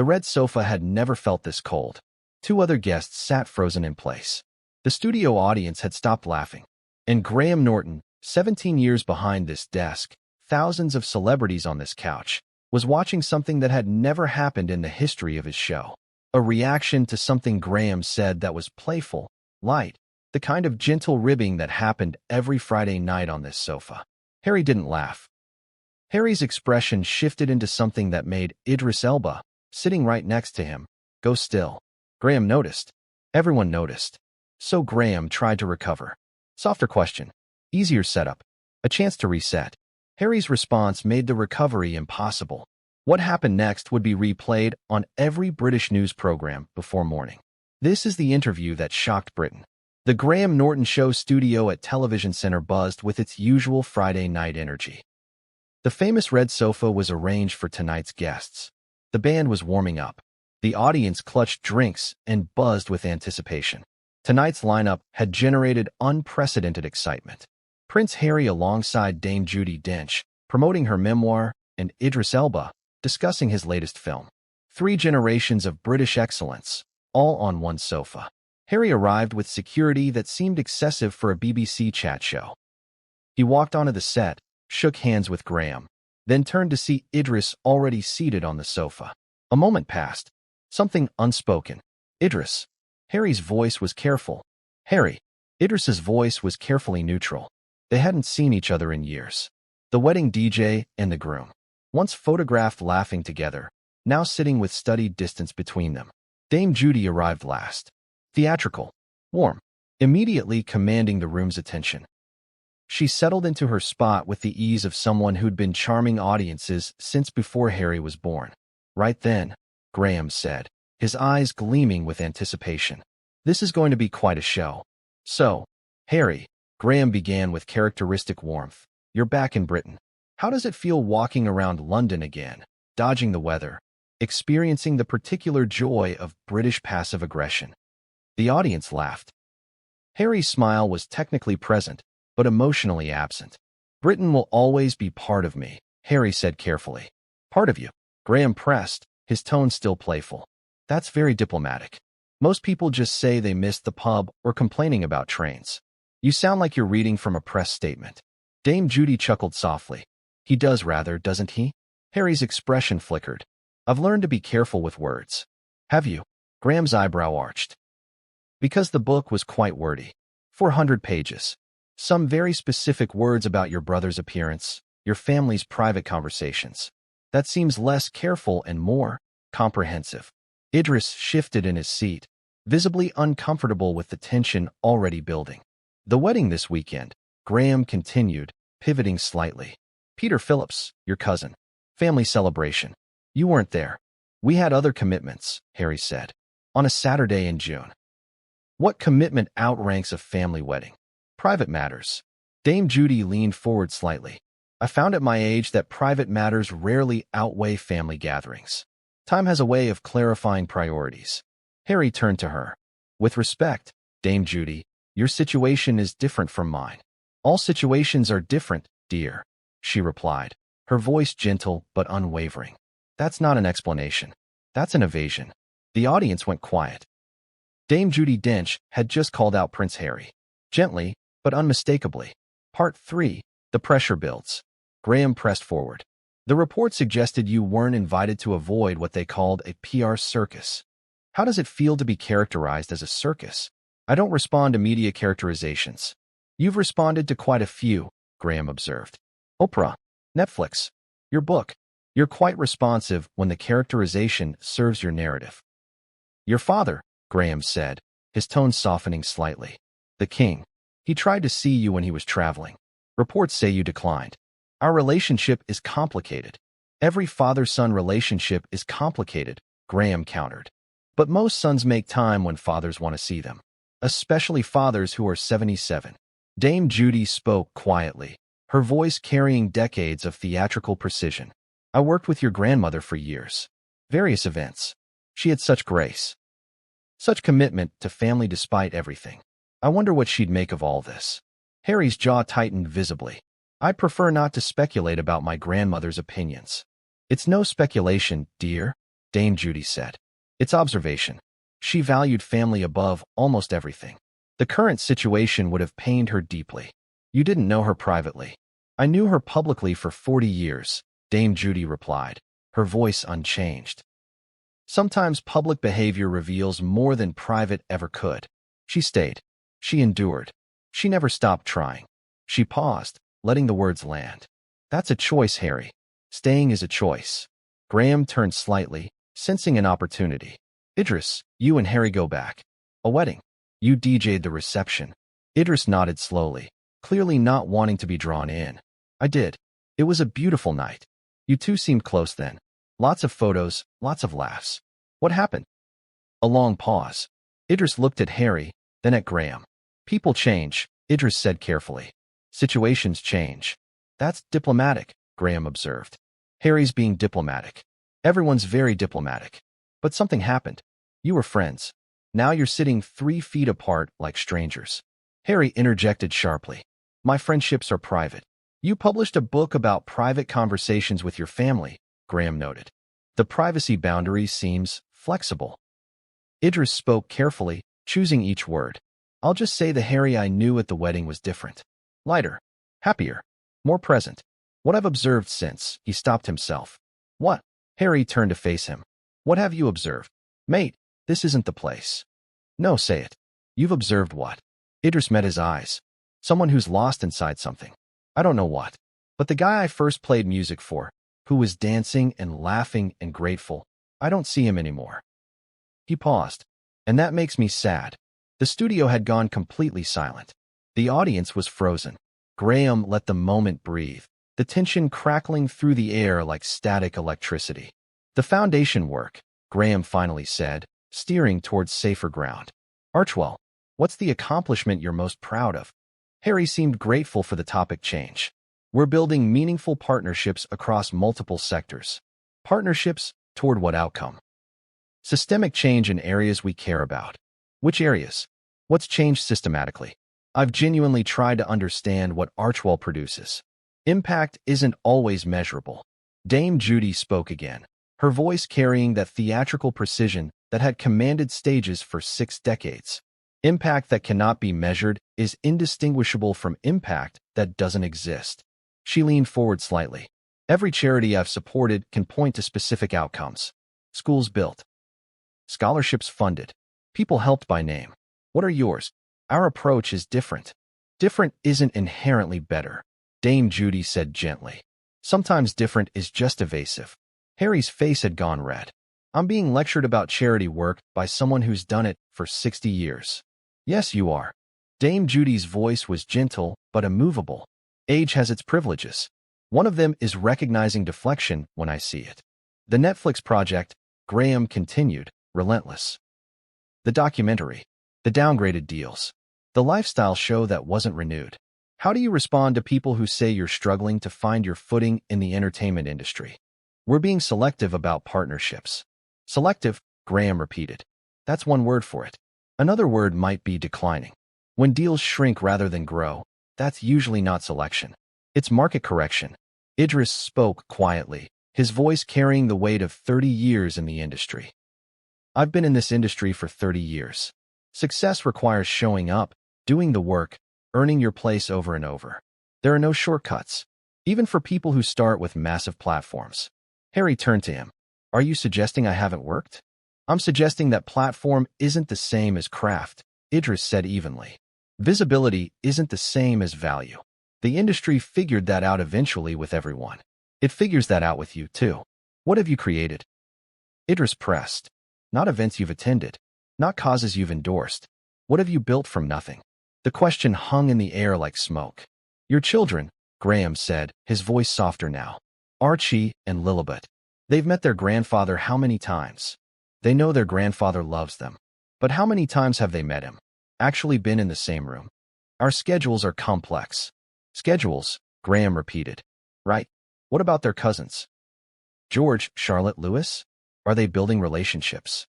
The red sofa had never felt this cold. Two other guests sat frozen in place. The studio audience had stopped laughing. And Graham Norton, 17 years behind this desk, thousands of celebrities on this couch, was watching something that had never happened in the history of his show. A reaction to something Graham said that was playful, light, the kind of gentle ribbing that happened every Friday night on this sofa. Harry didn't laugh. Harry's expression shifted into something that made Idris Elba, sitting right next to him, go still. Graham noticed. Everyone noticed. So Graham tried to recover. Softer question. Easier setup. A chance to reset. Harry's response made the recovery impossible. What happened next would be replayed on every British news program before morning. This is the interview that shocked Britain. The Graham Norton Show studio at Television Centre buzzed with its usual Friday night energy. The famous red sofa was arranged for tonight's guests. The band was warming up. The audience clutched drinks and buzzed with anticipation. Tonight's lineup had generated unprecedented excitement. Prince Harry alongside Dame Judi Dench, promoting her memoir, and Idris Elba, discussing his latest film. 3 generations of British excellence, all on one sofa. Harry arrived with security that seemed excessive for a BBC chat show. He walked onto the set, shook hands with Graham, then turned to see Idris already seated on the sofa. A moment passed. Something unspoken. Idris. Harry's voice was careful. Harry. Idris's voice was carefully neutral. They hadn't seen each other in years. The wedding DJ and the groom, once photographed laughing together, now sitting with studied distance between them. Dame Judi arrived last. Theatrical, warm, immediately commanding the room's attention. She settled into her spot with the ease of someone who'd been charming audiences since before Harry was born. Right then, Graham said, his eyes gleaming with anticipation. This is going to be quite a show. So, Harry, Graham began with characteristic warmth. You're back in Britain. How does it feel walking around London again, dodging the weather, experiencing the particular joy of British passive aggression? The audience laughed. Harry's smile was technically present, but emotionally absent. Britain will always be part of me, Harry said carefully. Part of you? Graham pressed, his tone still playful. That's very diplomatic. Most people just say they missed the pub or complaining about trains. You sound like you're reading from a press statement. Dame Judi chuckled softly. He does rather, doesn't he? Harry's expression flickered. I've learned to be careful with words. Have you? Graham's eyebrow arched. Because the book was quite wordy. 400 pages. Some very specific words about your brother's appearance, your family's private conversations. That seems less careful and more comprehensive. Idris shifted in his seat, visibly uncomfortable with the tension already building. The wedding this weekend, Graham continued, pivoting slightly. Peter Phillips, your cousin. Family celebration. You weren't there. We had other commitments, Harry said. On a Saturday in June. What commitment outranks a family wedding? Private matters. Dame Judi leaned forward slightly. I found at my age that private matters rarely outweigh family gatherings. Time has a way of clarifying priorities. Harry turned to her. With respect, Dame Judi, your situation is different from mine. All situations are different, dear, she replied, her voice gentle but unwavering. That's not an explanation. That's an evasion. The audience went quiet. Dame Judi Dench had just called out Prince Harry. Gently, but unmistakably. Part 3. The pressure builds. Graham pressed forward. The report suggested you weren't invited to avoid what they called a PR circus. How does it feel to be characterized as a circus? I don't respond to media characterizations. You've responded to quite a few, Graham observed. Oprah, Netflix, your book. You're quite responsive when the characterization serves your narrative. Your father, Graham said, his tone softening slightly. The king. He tried to see you when he was traveling. Reports say you declined. Our relationship is complicated. Every father-son relationship is complicated, Graham countered. But most sons make time when fathers want to see them. Especially fathers who are 77. Dame Judi spoke quietly, her voice carrying decades of theatrical precision. I worked with your grandmother for years. Various events. She had such grace. Such commitment to family despite everything. I wonder what she'd make of all this. Harry's jaw tightened visibly. I prefer not to speculate about my grandmother's opinions. It's no speculation, dear. Dame Judy said. It's observation. She valued family above almost everything. The current situation would have pained her deeply. You didn't know her privately. I knew her publicly for 40 years, Dame Judy replied, her voice unchanged. Sometimes public behavior reveals more than private ever could. She stayed. She endured. She never stopped trying. She paused, letting the words land. That's a choice, Harry. Staying is a choice. Graham turned slightly, sensing an opportunity. Idris, you and Harry go back. A wedding. You DJ'd the reception. Idris nodded slowly, clearly not wanting to be drawn in. I did. It was a beautiful night. You two seemed close then. Lots of photos, lots of laughs. What happened? A long pause. Idris looked at Harry, then at Graham. People change, Idris said carefully. Situations change. That's diplomatic, Graham observed. Harry's being diplomatic. Everyone's very diplomatic. But something happened. You were friends. Now you're sitting 3 feet apart like strangers. Harry interjected sharply. My friendships are private. You published a book about private conversations with your family, Graham noted. The privacy boundary seems flexible. Idris spoke carefully, choosing each word. I'll just say the Harry I knew at the wedding was different. Lighter. Happier. More present. What I've observed since, he stopped himself. What? Harry turned to face him. What have you observed? Mate, this isn't the place. No, say it. You've observed what? Idris met his eyes. Someone who's lost inside something. I don't know what. But the guy I first played music for, who was dancing and laughing and grateful, I don't see him anymore. He paused. And that makes me sad. The studio had gone completely silent. The audience was frozen. Graham let the moment breathe, the tension crackling through the air like static electricity. The foundation work, Graham finally said, steering towards safer ground. Archwell, what's the accomplishment you're most proud of? Harry seemed grateful for the topic change. We're building meaningful partnerships across multiple sectors. Partnerships toward what outcome? Systemic change in areas we care about. Which areas? What's changed systematically? I've genuinely tried to understand what Archwell produces. Impact isn't always measurable. Dame Judy spoke again, her voice carrying that theatrical precision that had commanded stages for 6 decades. Impact that cannot be measured is indistinguishable from impact that doesn't exist. She leaned forward slightly. Every charity I've supported can point to specific outcomes. Schools built. Scholarships funded. People helped by name. What are yours? Our approach is different. Different isn't inherently better, Dame Judy said gently. Sometimes different is just evasive. Harry's face had gone red. I'm being lectured about charity work by someone who's done it for 60 years. Yes, you are. Dame Judy's voice was gentle but immovable. Age has its privileges. One of them is recognizing deflection when I see it. The Netflix project, Graham continued, relentless. The documentary. The downgraded deals. The lifestyle show that wasn't renewed. How do you respond to people who say you're struggling to find your footing in the entertainment industry? We're being selective about partnerships. Selective, Graham repeated. That's one word for it. Another word might be declining. When deals shrink rather than grow, that's usually not selection. It's market correction. Idris spoke quietly, his voice carrying the weight of 30 years in the industry. I've been in this industry for 30 years. Success requires showing up, doing the work, earning your place over and over. There are no shortcuts, even for people who start with massive platforms. Harry turned to him. Are you suggesting I haven't worked? I'm suggesting that platform isn't the same as craft, Idris said evenly. Visibility isn't the same as value. The industry figured that out eventually with everyone. It figures that out with you, too. What have you created? Idris pressed. Not events you've attended, not causes you've endorsed. What have you built from nothing? The question hung in the air like smoke. Your children, Graham said, his voice softer now. Archie and Lilibet. They've met their grandfather how many times? They know their grandfather loves them. But how many times have they met him? Actually been in the same room? Our schedules are complex. Schedules, Graham repeated. Right. What about their cousins? George, Charlotte, Lewis? Are they building relationships?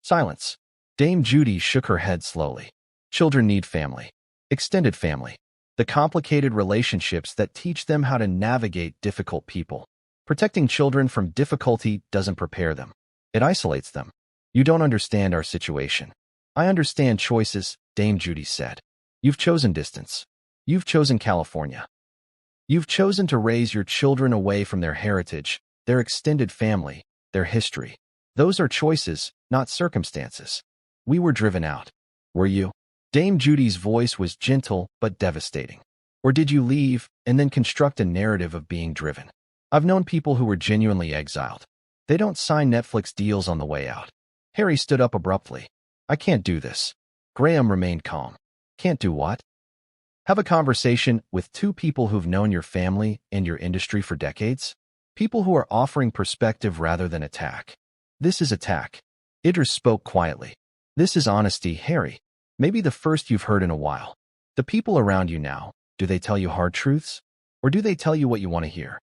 Silence. Dame Judy shook her head slowly. Children need family. Extended family. The complicated relationships that teach them how to navigate difficult people. Protecting children from difficulty doesn't prepare them. It isolates them. You don't understand our situation. I understand choices, Dame Judy said. You've chosen distance. You've chosen California. You've chosen to raise your children away from their heritage, their extended family, their history. Those are choices, not circumstances. We were driven out. Were you? Dame Judy's voice was gentle but devastating. Or did you leave and then construct a narrative of being driven? I've known people who were genuinely exiled. They don't sign Netflix deals on the way out. Harry stood up abruptly. I can't do this. Graham remained calm. Can't do what? Have a conversation with two people who've known your family and your industry for decades? People who are offering perspective rather than attack. This is attack. Idris spoke quietly. This is honesty, Harry. Maybe the first you've heard in a while. The people around you now, do they tell you hard truths? Or do they tell you what you want to hear?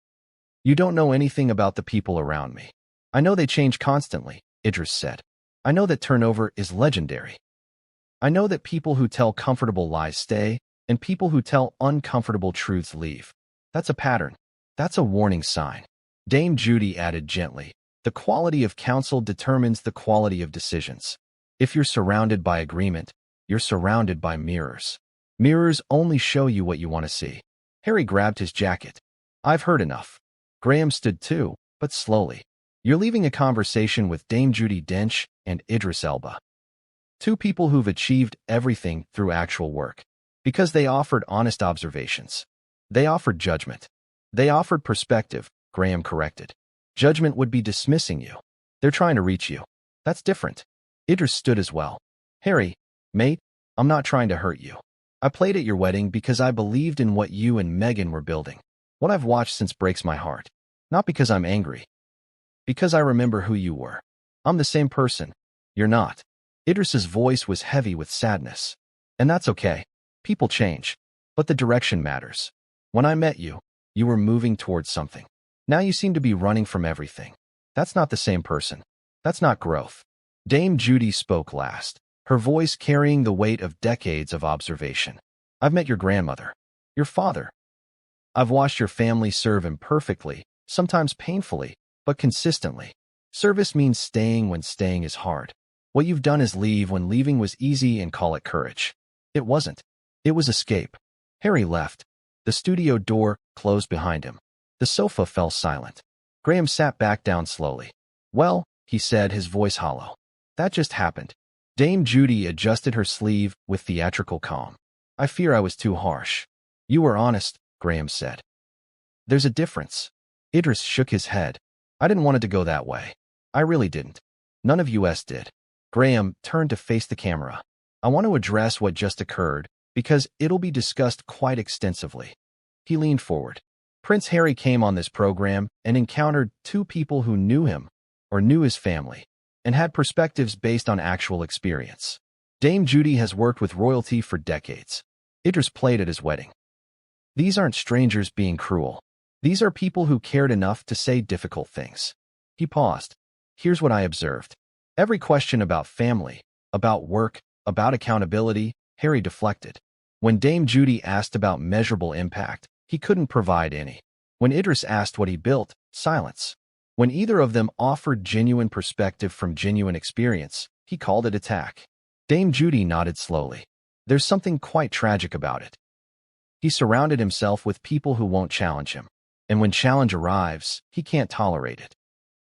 You don't know anything about the people around me. I know they change constantly, Idris said. I know that turnover is legendary. I know that people who tell comfortable lies stay, and people who tell uncomfortable truths leave. That's a pattern. That's a warning sign. Dame Judy added gently, the quality of counsel determines the quality of decisions. If you're surrounded by agreement, you're surrounded by mirrors. Mirrors only show you what you want to see. Harry grabbed his jacket. I've heard enough. Graham stood too, but slowly. You're leaving a conversation with Dame Judi Dench and Idris Elba. Two people who've achieved everything through actual work. Because they offered honest observations. They offered judgment. They offered perspective, Graham corrected. Judgment would be dismissing you. They're trying to reach you. That's different. Idris stood as well. Harry, mate, I'm not trying to hurt you. I played at your wedding because I believed in what you and Megan were building. What I've watched since breaks my heart. Not because I'm angry. Because I remember who you were. I'm the same person. You're not. Idris's voice was heavy with sadness. And that's okay. People change. But the direction matters. When I met you, you were moving towards something. Now you seem to be running from everything. That's not the same person. That's not growth. Dame Judy spoke last, her voice carrying the weight of decades of observation. I've met your grandmother. Your father. I've watched your family serve imperfectly, sometimes painfully, but consistently. Service means staying when staying is hard. What you've done is leave when leaving was easy and call it courage. It wasn't. It was escape. Harry left. The studio door closed behind him. The sofa fell silent. Graham sat back down slowly. Well, he said, his voice hollow. That just happened. Dame Judy adjusted her sleeve with theatrical calm. I fear I was too harsh. You were honest, Graham said. There's a difference. Idris shook his head. I didn't want it to go that way. I really didn't. None of us did. Graham turned to face the camera. I want to address what just occurred, because it'll be discussed quite extensively. He leaned forward. Prince Harry came on this program and encountered two people who knew him, or knew his family, and had perspectives based on actual experience. Dame Judy has worked with royalty for decades. Idris played at his wedding. These aren't strangers being cruel. These are people who cared enough to say difficult things. He paused. Here's what I observed. Every question about family, about work, about accountability, Harry deflected. When Dame Judy asked about measurable impact, he couldn't provide any. When Idris asked what he built, silence. When either of them offered genuine perspective from genuine experience, he called it attack. Dame Judy nodded slowly. There's something quite tragic about it. He surrounded himself with people who won't challenge him. And when challenge arrives, he can't tolerate it.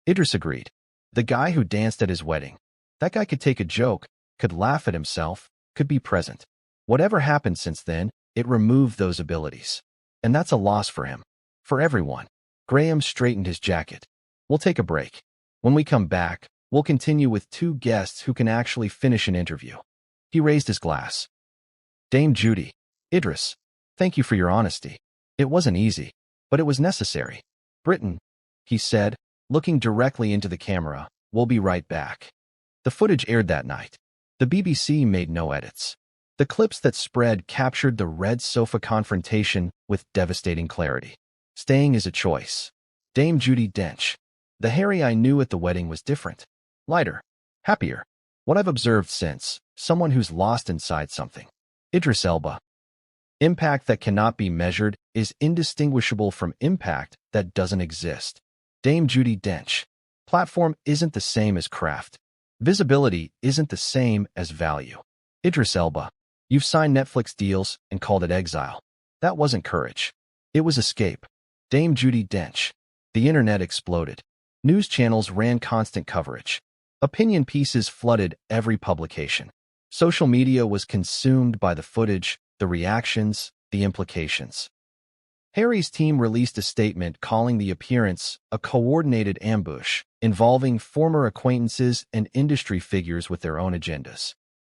Idris agreed. The guy who danced at his wedding. That guy could take a joke, could laugh at himself, could be present. Whatever happened since then, it removed those abilities. And that's a loss for him. For everyone. Graham straightened his jacket. We'll take a break. When we come back, we'll continue with two guests who can actually finish an interview. He raised his glass. Dame Judy. Idris. Thank you for your honesty. It wasn't easy, but it was necessary. Britain, he said, looking directly into the camera, we'll be right back. The footage aired that night. The BBC made no edits. The clips that spread captured the red sofa confrontation with devastating clarity. Staying is a choice. Dame Judi Dench. The Harry I knew at the wedding was different. Lighter. Happier. What I've observed since, someone who's lost inside something. Idris Elba. Impact that cannot be measured is indistinguishable from impact that doesn't exist. Dame Judi Dench. Platform isn't the same as craft. Visibility isn't the same as value. Idris Elba. You've signed Netflix deals and called it exile. That wasn't courage. It was escape. Dame Judi Dench. The internet exploded. News channels ran constant coverage. Opinion pieces flooded every publication. Social media was consumed by the footage, the reactions, the implications. Harry's team released a statement calling the appearance a coordinated ambush involving former acquaintances and industry figures with their own agendas.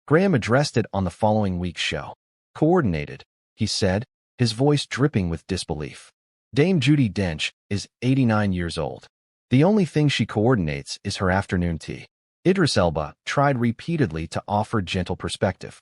Graham addressed it on the following week's show. Coordinated, he said, his voice dripping with disbelief. Dame Judi Dench is 89 years old. The only thing she coordinates is her afternoon tea. Idris Elba tried repeatedly to offer gentle perspective.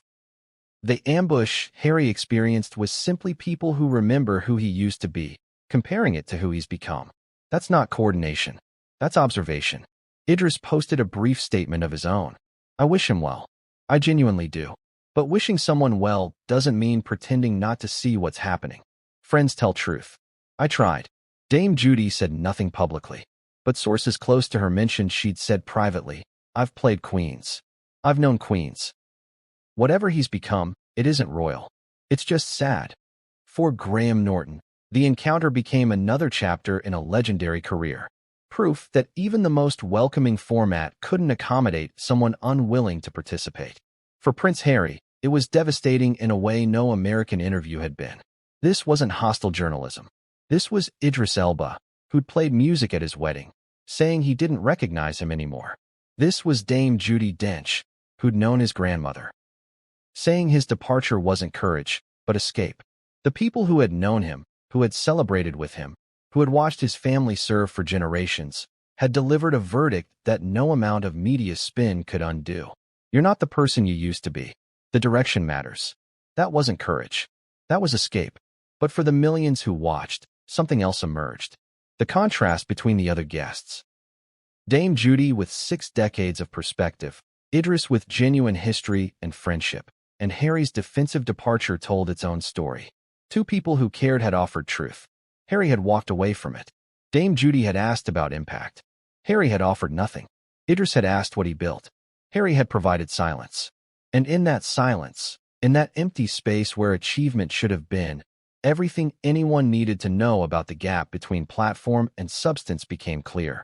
The ambush Harry experienced was simply people who remember who he used to be, comparing it to who he's become. That's not coordination. That's observation. Idris posted a brief statement of his own. I wish him well. I genuinely do. But wishing someone well doesn't mean pretending not to see what's happening. Friends tell truth. I tried. Dame Judi said nothing publicly, but sources close to her mentioned she'd said privately, I've played queens. I've known queens. Whatever he's become, it isn't royal. It's just sad. For Graham Norton, the encounter became another chapter in a legendary career. Proof that even the most welcoming format couldn't accommodate someone unwilling to participate. For Prince Harry, it was devastating in a way no American interview had been. This wasn't hostile journalism. This was Idris Elba, who'd played music at his wedding, saying he didn't recognize him anymore. This was Dame Judi Dench, who'd known his grandmother, saying his departure wasn't courage, but escape. The people who had known him, who had celebrated with him, who had watched his family serve for generations, had delivered a verdict that no amount of media spin could undo. You're not the person you used to be. The direction matters. That wasn't courage. That was escape. But for the millions who watched, something else emerged. The contrast between the other guests. Dame Judi with 6 decades of perspective, Idris with genuine history and friendship, and Harry's defensive departure told its own story. 2 people who cared had offered truth. Harry had walked away from it. Dame Judi had asked about impact. Harry had offered nothing. Idris had asked what he built. Harry had provided silence. And in that silence, in that empty space where achievement should have been, everything anyone needed to know about the gap between platform and substance became clear.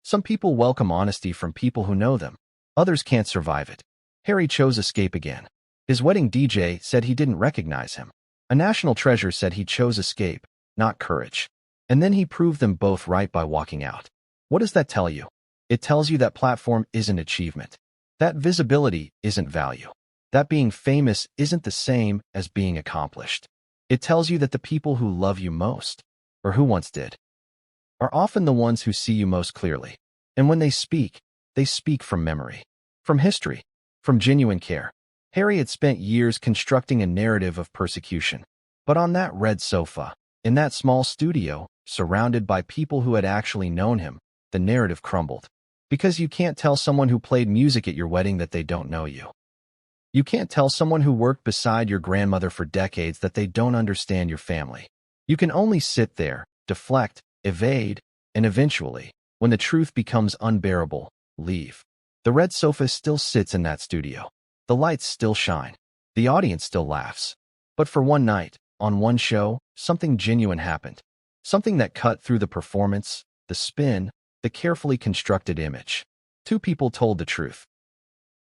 Some people welcome honesty from people who know them. Others can't survive it. Harry chose escape again. His wedding DJ said he didn't recognize him. A national treasure said he chose escape, not courage. And then he proved them both right by walking out. What does that tell you? It tells you that platform isn't achievement. That visibility isn't value. That being famous isn't the same as being accomplished. It tells you that the people who love you most, or who once did, are often the ones who see you most clearly. And when they speak from memory, from history, from genuine care. Harry had spent years constructing a narrative of persecution. But on that red sofa, in that small studio, surrounded by people who had actually known him, the narrative crumbled. Because you can't tell someone who played music at your wedding that they don't know you. You can't tell someone who worked beside your grandmother for decades that they don't understand your family. You can only sit there, deflect, evade, and eventually, when the truth becomes unbearable, leave. The red sofa still sits in that studio. The lights still shine. The audience still laughs. But for one night, on one show, something genuine happened. Something that cut through the performance, the spin, the carefully constructed image. 2 people told the truth.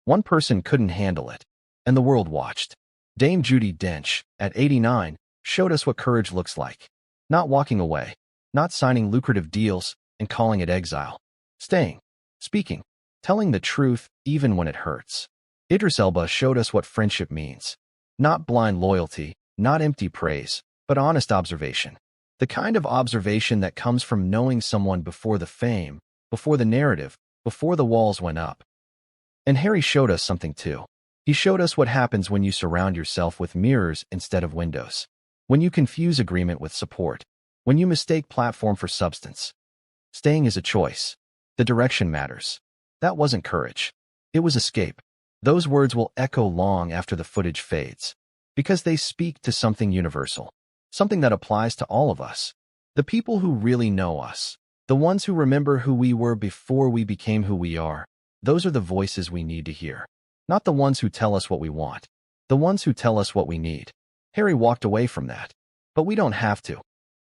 One person couldn't handle it, and the world watched. Dame Judi Dench, at 89, showed us what courage looks like. Not walking away, not signing lucrative deals and calling it exile. Staying, speaking, telling the truth even when it hurts. Idris Elba showed us what friendship means. Not blind loyalty, not empty praise, but honest observation. The kind of observation that comes from knowing someone before the fame, before the narrative, before the walls went up. And Harry showed us something too. He showed us what happens when you surround yourself with mirrors instead of windows. When you confuse agreement with support. When you mistake platform for substance. Staying is a choice. The direction matters. That wasn't courage. It was escape. Those words will echo long after the footage fades. Because they speak to something universal. Something that applies to all of us. The people who really know us. The ones who remember who we were before we became who we are. Those are the voices we need to hear. Not the ones who tell us what we want. The ones who tell us what we need. Harry walked away from that. But we don't have to.